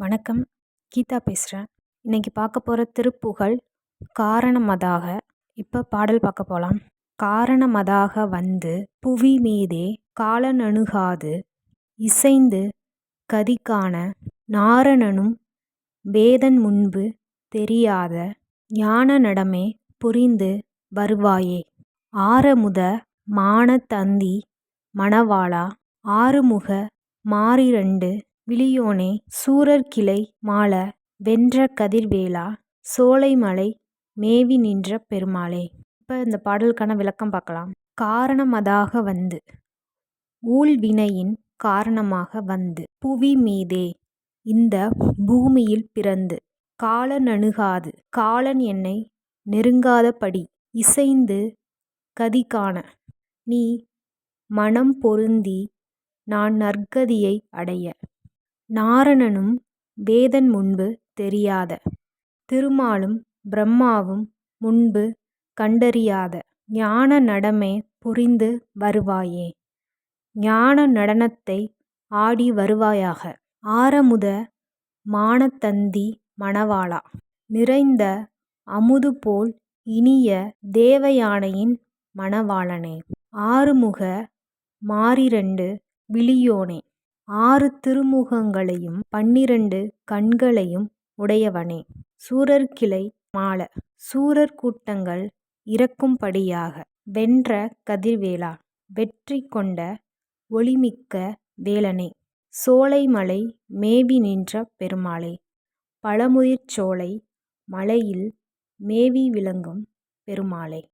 வணக்கம். கீதா பேசுகிறேன். இன்னைக்கு பார்க்க போகிற திருப்புகழ் காரணமதாக. இப்போ பாடல் பார்க்க போகலாம். காரணமதாக வந்து புவி மீதே காலனணுகாது இசைந்து கதிகாண நாரணனும் வேதன் முன்பு தெரியாத ஞான நடமே புரிந்து வருவாயே. ஆரமுத மானதந்தி மணவாளா ஆறுமுக மாறிரண்டு விழியோனே சூரர்கிளை மாள வென்ற கதிர்வேலா சோலைமலை மேவி நின்ற பெருமாளே. இப்போ இந்த பாடலுக்கான விளக்கம் பார்க்கலாம். காரணமதாக வந்து ஊழ்வினையின் காரணமாக வந்து புவி மீதே இந்த பூமியில் பிறந்து காலனணுகாது காலன் என்னை நெருங்காதபடி இசைந்து கதிகாண நீ மனம் பொருந்தி நான் நற்கதியை அடைய நாரணனும் வேதன் முன்பு தெரியாத திருமாலும் பிரம்மாவும் முன்பு கண்டறியாத ஞான நடமே புரிந்து வருவாயே. ஞான நடனத்தை ஆடி வருவாயாக. ஆரமுத மானதந்தி மணவாளா நிறைந்த அமுது போல் இனிய தேவயானையின் மணவாளனே. ஆறுமுக மாறிரண்டு விழியோனே ஆறு திருமுகங்களையும் 12 கண்களையும் உடையவனே. சூரர்கிளை மாள சூரர் கூட்டங்கள் இறக்கும்படியாக வென்ற கதிர்வேலா வெற்றி கொண்ட ஒளிமிக்க வேலனே. சோலைமலை மேவி நின்ற பெருமாளே. பழமுதிர்ச்சோலை மலையில் மேவி விளங்கும் பெருமாளே.